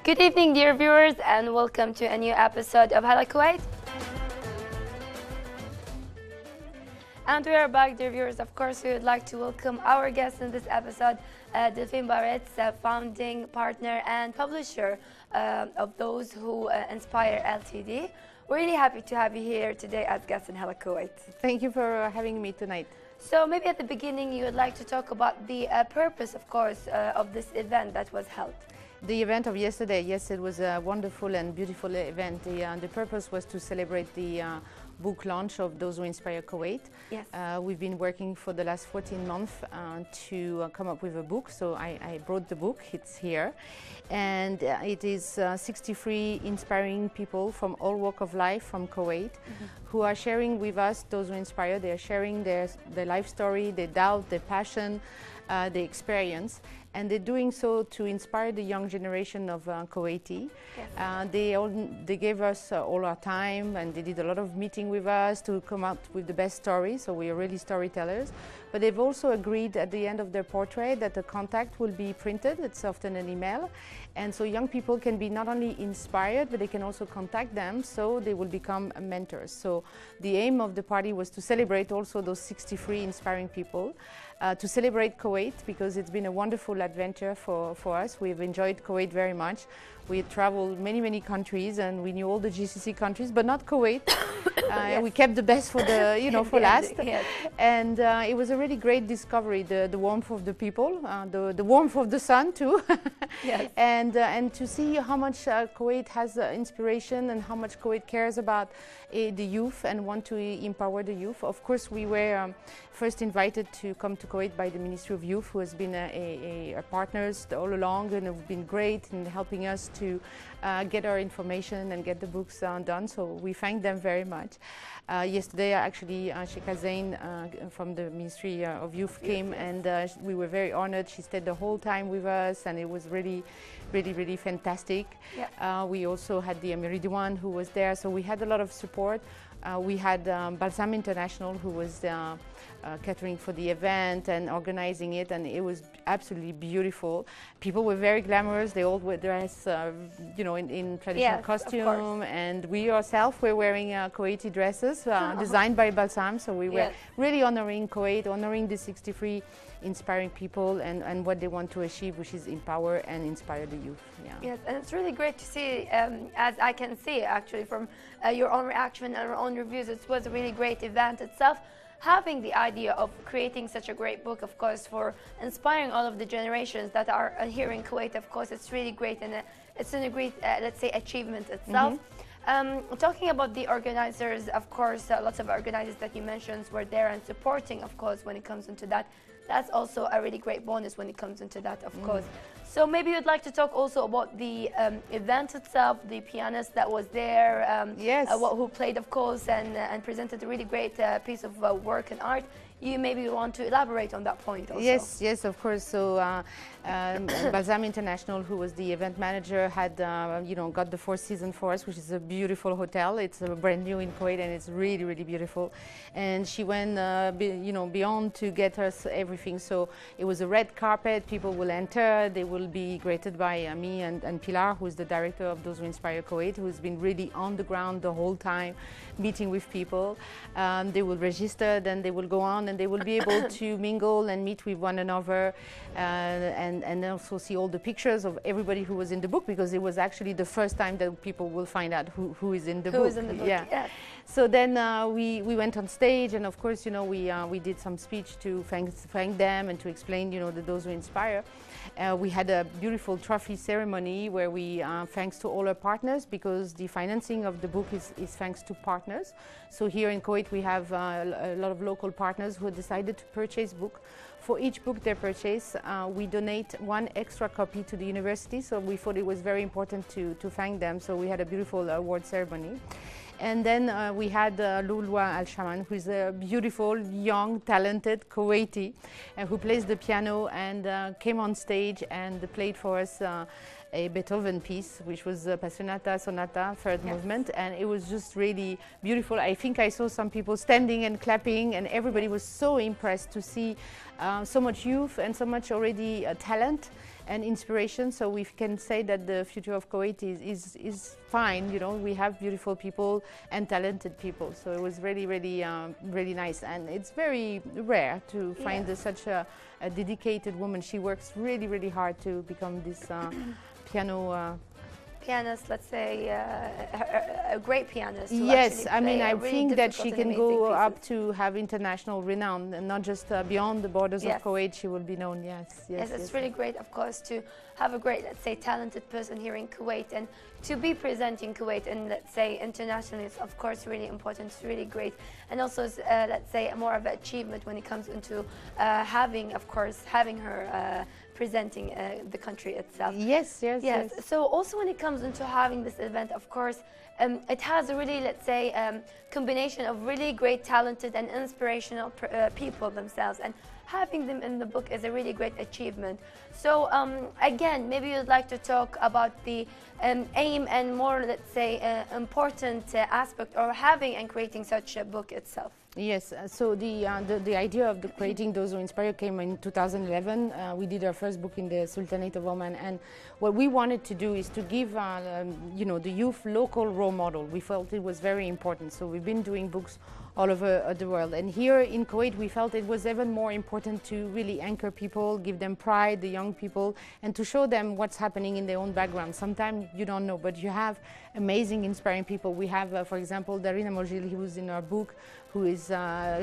Good evening, dear viewers, and welcome to a new episode of Hello Kuwait. And we are back, dear viewers. Of course, we would like to welcome our guest in this episode, Delphine Barets, founding partner and publisher of those Who Inspire Ltd. We're really happy to have you here today as guest in Hello Kuwait. Thank you for having me tonight. So maybe at the beginning you would like to talk about the purpose, of course, of this event that was held. The event of yesterday, yes, it was a wonderful and beautiful event. The purpose was to celebrate the book launch of Those Who Inspire Kuwait. Yes. We've been working for the last 14 months to come up with a book, so I brought the book, it's here. And it is 63 inspiring people from all walks of life from Kuwait who are sharing with us, Those Who Inspire. They are sharing their life story, their doubt, their passion, their experience. And they're doing so to inspire the young generation of Kuwaiti. Yes. They gave us all our time, and they did a lot of meeting with us to come up with the best stories, so we are really storytellers. But they've also agreed at the end of their portrait that the contact will be printed. It's often an email. And so young people can be not only inspired, but they can also contact them, so they will become mentors. So the aim of the party was to celebrate also those 63 inspiring people, to celebrate Kuwait, because it's been a wonderful adventure for us. We've enjoyed Kuwait very much. We had traveled many countries, and we knew all the GCC countries, but not Kuwait. Yes. We kept the best for the for last. Yes. And it was a really great discovery. The warmth of the people, the warmth of the sun too. Yes. And to see how much Kuwait has inspiration and how much Kuwait cares about the youth and want to empower the youth. Of course, we were first invited to come to Kuwait by the Ministry of Youth, who has been a partners all along and have been great in helping us to get our information and get the books done. So we thank them very much. Yesterday, actually, Sheikh Zain from the Ministry of Youth came, and we were very honored. She stayed the whole time with us, and it was really fantastic. Yeah. We also had the Amiri Diwan who was there, so we had a lot of support. We had Balsam International, who was catering for the event and organizing it, and it was absolutely beautiful. People were very glamorous. They all were dressed, in traditional costume, and we ourselves were wearing Kuwaiti dresses designed by Balsam. So we were really honoring Kuwait, honoring the 63 inspiring people and what they want to achieve, which is empower and inspire the youth. Yeah. Yes, and it's really great to see, as I can see actually from your own reaction and your own reviews, it was a really great event itself. Having the idea of creating such a great book, of course, for inspiring all of the generations that are here in Kuwait, of course, it's really great, and it's a great, let's say, achievement itself. Talking about the organizers, of course, lots of organizers that you mentioned were there and supporting, of course, when it comes into that. That's also a really great bonus when it comes into that, of course. So maybe you'd like to talk also about the event itself, the pianist that was there, yes, who played, of course, and presented a really great piece of work and art. You maybe want to elaborate on that point also. Yes, of course. So Balsam International, who was the event manager, had got the Four Seasons for us, which is a beautiful hotel. It's brand new in Kuwait, and it's really beautiful. And she went beyond to get us everything. So it was a red carpet. People will enter. They will be greeted by me and Pilar, who is the director of Those Who Inspire Kuwait, who's been really on the ground the whole time, meeting with people. They will register, then they will go on, and they will be able to mingle and meet with one another, and also see all the pictures of everybody who was in the book, because it was actually the first time that people will find out who is in the book. Who is in the book, yeah. So then we went on stage, and of course, we did some speech to thank them and to explain, Those Who Inspire. We had a beautiful trophy ceremony where we thanks to all our partners, because the financing of the book is thanks to partners. So here in Kuwait we have a lot of local partners who decided to purchase book. For each book they purchase, we donate one extra copy to the university, so we thought it was very important to thank them. So we had a beautiful award ceremony. And then we had Lulwa Al-Shaman, who is a beautiful, young, talented Kuwaiti who plays the piano and came on stage and played for us a Beethoven piece, which was Passionata Sonata, third movement, and it was just really beautiful. I think I saw some people standing and clapping, and everybody was so impressed to see so much youth and so much already talent and inspiration. So we can say that the future of Kuwait is fine. You know, we have beautiful people and talented people. So it was really, really, really nice. And it's very rare to find such a dedicated woman. She works really, really hard to become this pianist, let's say, a great pianist. Yes, I mean, I think that she can go up to have international renown, and not just beyond the borders of Kuwait. She will be known. Yes, it's really great, of course, to have a great, let's say, talented person here in Kuwait, and to be presenting Kuwait and, let's say, internationally is, of course, really important. It's really great, and also, let's say, more of an achievement when it comes into having, of course, having her presenting the country itself. Yes. So also when it comes into having this event, of course, it has a really, let's say, combination of really great, talented and inspirational people themselves, and having them in the book is a really great achievement. So again, maybe you'd like to talk about the aim and more, let's say, important aspect of having and creating such a book itself. Yes, so the idea of creating Those Who Inspire came in 2011. We did our first book in the Sultanate of Oman, and what we wanted to do is to give the youth local role model. We felt it was very important, so we've been doing books all over the world. And here in Kuwait, we felt it was even more important to really anchor people, give them pride, the young people, and to show them what's happening in their own background. Sometimes you don't know, but you have amazing, inspiring people. We have, for example, Darina Morgil, who was in our book, who is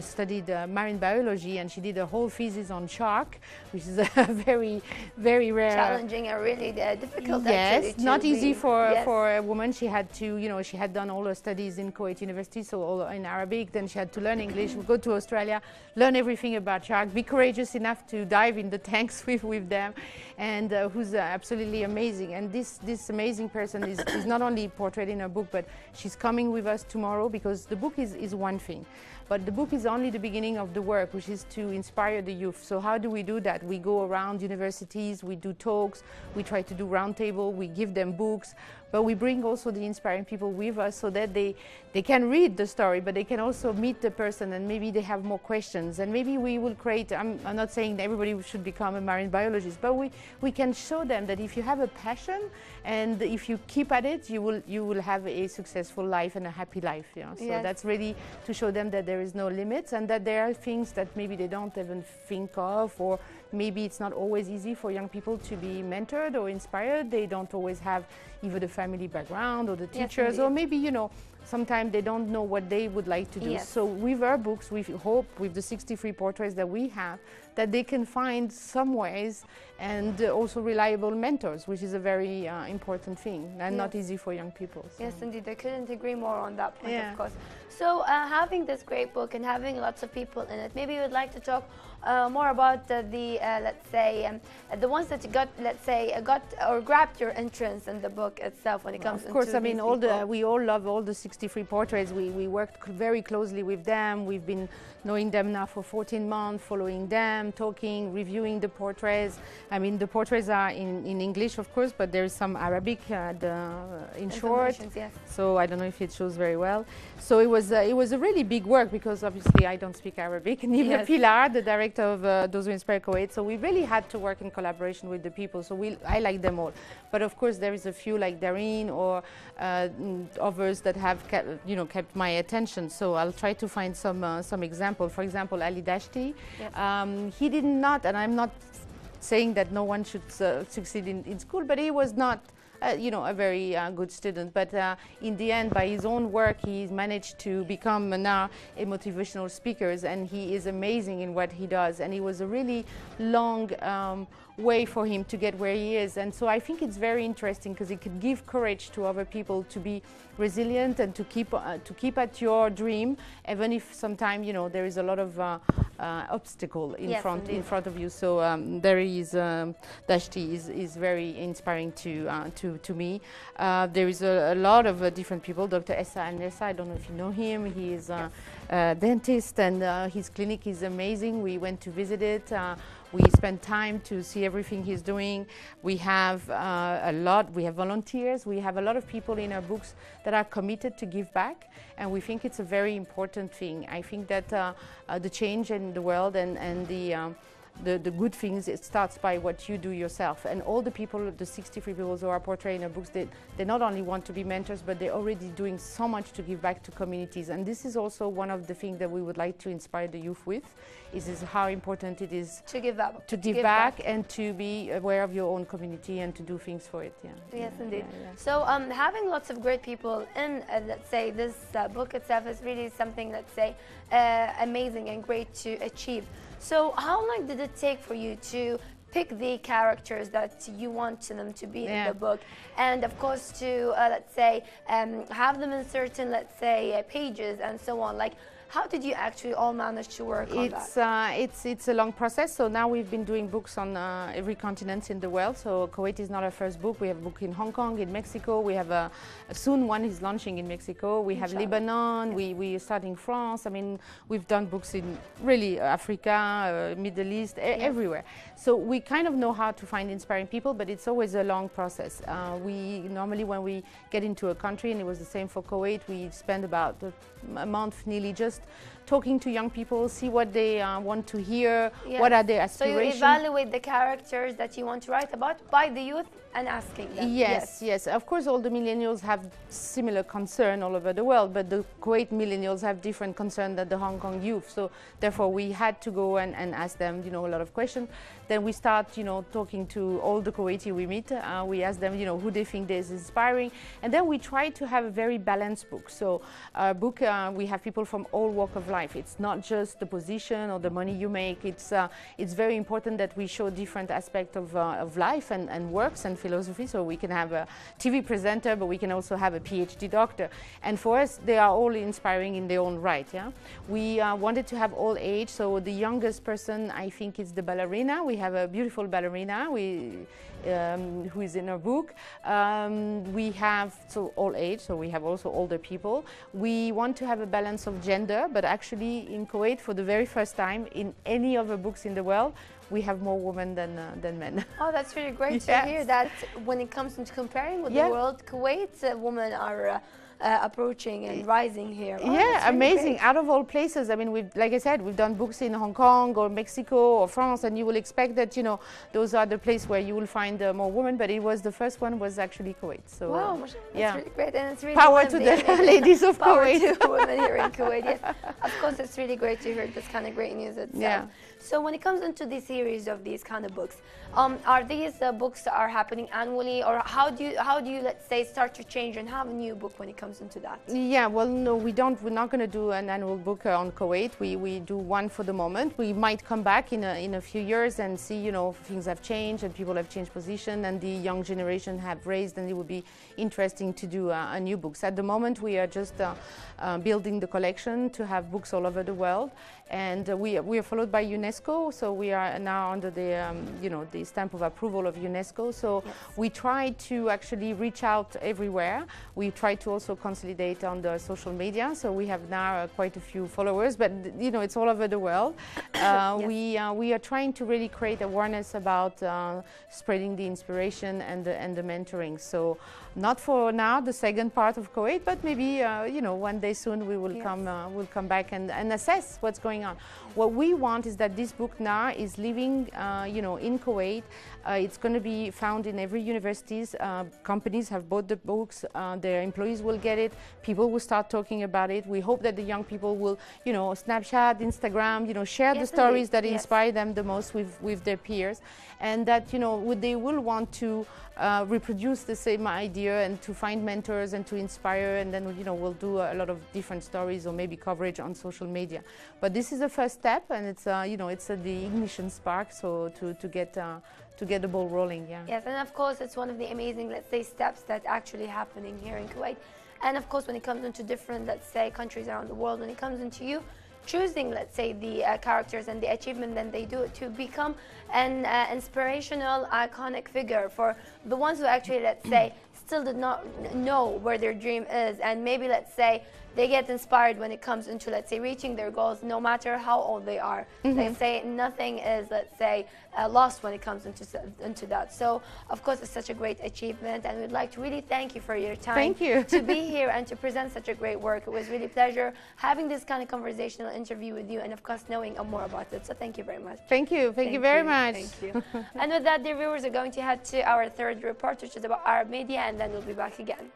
studied marine biology, and she did a whole thesis on shark, which is a very, very rare, challenging and really difficult. Yes, not easy for a woman. She had to, she had done all her studies in Kuwait University, so all in Arabic. Then she had to learn English. Go to Australia, learn everything about shark. Be courageous enough to dive in the tanks with them, and who's absolutely amazing. And this amazing person is not only portrayed in her book, but she's coming with us tomorrow, because the book is one thing. But the book is only the beginning of the work, which is to inspire the youth. So how do we do that? We go around universities, we do talks, we try to do roundtable, we give them books, but we bring also the inspiring people with us so that they can read the story, but they can also meet the person, and maybe they have more questions. And maybe we will create, I'm not saying that everybody should become a marine biologist, but we can show them that if you have a passion and if you keep at it, you will have a successful life and a happy life. So that's really to show them that there is no limits, and that there are things that maybe they don't even think of, or maybe it's not always easy for young people to be mentored or inspired. They don't always have either the family background or the teachers, or maybe, sometimes they don't know what they would like to do. Yes. So with our books, we hope with the 63 portraits that we have, that they can find some ways and also reliable mentors, which is a very important thing and not easy for young people. So. Yes, indeed. I couldn't agree more on that point, of course. So having this great book and having lots of people in it, maybe you would like to talk more about let's say, the ones that got, let's say, got or grabbed your interest in the book itself when it comes to. Of course, I mean, we all love all the 63 portraits. We worked very closely with them. We've been knowing them now for 14 months, following them, talking, reviewing the portraits. I mean, the portraits are in English, of course, but there is some Arabic in short. Yes. So I don't know if it shows very well. So it was a really big work, because obviously I don't speak Arabic, neither Pilar, the director of Those Who Inspire Kuwait. So we really had to work in collaboration with the people. So I like them all. But of course there is a few like Darine or others that have kept my attention. So I'll try to find some example. For example, Ali Dashti. Yes. He did not, and I'm not saying that no one should succeed in school, but he was not a very good student, but in the end, by his own work, he managed to become now a motivational speaker, and he is amazing in what he does. And it was a really long way for him to get where he is. And so I think it's very interesting, because it could give courage to other people to be resilient and to keep at your dream, even if sometimes there is a lot of obstacle in front of you. So there is Dashti is very inspiring to me. There is a lot of different people. Dr. Essa Anessa, I don't know if you know him. He is a dentist, and his clinic is amazing. We went to visit it. We spent time to see everything he's doing. We have we have volunteers. We have a lot of people in our books that are committed to give back, and we think it's a very important thing. I think that the change in the world and the good things, it starts by what you do yourself. And all the people, the 63 people who are portrayed in the books, they not only want to be mentors, but they're already doing so much to give back to communities. And this is also one of the things that we would like to inspire the youth with, is how important it is to give back, and to be aware of your own community and to do things for it. Yeah. Yes, indeed. So having lots of great people in, let's say, this book itself is really something, let's say, amazing and great to achieve. So how long did it take for you to pick the characters that you want them to be in the book, and of course to let's say have them in certain, let's say, pages and so on? Like, how did you actually all manage to work on that? It's a long process. So now we've been doing books on every continent in the world. So Kuwait is not our first book. We have a book in Hong Kong, in Mexico. We have soon one is launching in Mexico. We have Lebanon. We are starting France. I mean, we've done books in really Africa, Middle East, everywhere. So we kind of know how to find inspiring people, but it's always a long process. We normally, when we get into a country, and it was the same for Kuwait, we spend about a month nearly just talking to young people, see what they want to hear, what are their aspirations. So you evaluate the characters that you want to write about by the youth and asking them. Yes. Of course, all the millennials have similar concern all over the world, but the Kuwait millennials have different concern than the Hong Kong youth. So therefore, we had to go and ask them, a lot of questions. Then we start, talking to all the Kuwaiti we meet. We ask them, who they think is inspiring, and then we try to have a very balanced book. So our book, we have people from all walk of life. It's not just the position or the money you make. It's very important that we show different aspects of life and works and philosophy. So we can have a TV presenter, but we can also have a PhD doctor. And for us, they are all inspiring in their own right. Yeah, we wanted to have all age. So the youngest person, I think, is the ballerina. We have a beautiful ballerina who is in our book. We have all age, so we have also older people. We want to have a balance of gender, but actually in Kuwait, for the very first time in any other books in the world, we have more women than men. Oh, that's really great to hear that. When it comes to comparing with the world, Kuwait's women are approaching and rising here. Oh, really amazing. Great. Out of all places, I mean, like I said, we've done books in Hong Kong or Mexico or France, and you will expect that, those are the places where you will find more women, but it was the first one was actually Kuwait. So wow, that's really great. And it's really power to the ladies of Kuwait. To women here in Kuwait, yes. Of course, it's really great to hear this kind of great news itself. Yeah. So when it comes into the series of these kind of books, are these books are happening annually, or how do you, let's say, start to change and have a new book when it comes into that? Yeah, well, no, we don't. We're not going to do an annual book on Kuwait. We do one for the moment. We might come back in a few years and see, things have changed and people have changed position and the young generation have raised, and it would be interesting to do a new books. At the moment, we are just building the collection to have books all over the world, and we are followed by UNESCO, so we are now under the the stamp of approval of UNESCO. So we try to actually reach out everywhere. We try to also consolidate on the social media. So we have now quite a few followers, but it's all over the world. We are trying to really create awareness about spreading the inspiration and the mentoring. So not for now, the second part of Kuwait, but maybe one day soon we will come back and assess what's going on. What we want is that this book now is living in Kuwait. It's going to be found in every universities. Companies have bought the books. Their employees will get it. People will start talking about it. We hope that the young people will, Snapchat, Instagram, share the stories that inspire them the most with their peers, and that they will want to reproduce the same idea and to find mentors and to inspire, and then we'll do a lot of different stories or maybe coverage on social media. But this is the first step, and it's it's the ignition spark, so to get the ball rolling. Yes, and of course it's one of the amazing, let's say, steps that actually happening here in Kuwait. And of course when it comes into different, let's say, countries around the world, when it comes into you choosing, let's say, the characters and the achievement that they do to become an inspirational, iconic figure for the ones who actually, let's say, still did not know where their dream is, and maybe, let's say, they get inspired when it comes into, let's say, reaching their goals, no matter how old they are. They say nothing is, let's say, lost when it comes into that. So, of course, it's such a great achievement, and we'd like to really thank you for your time. Thank you. To be here and to present such a great work. It was really a pleasure having this kind of conversation personal interview with you and, of course, knowing more about it. So thank you very much. Thank you. Thank you very much. Thank you. And with that, dear viewers, are going to head to our third report, which is about Arab media, and then we'll be back again.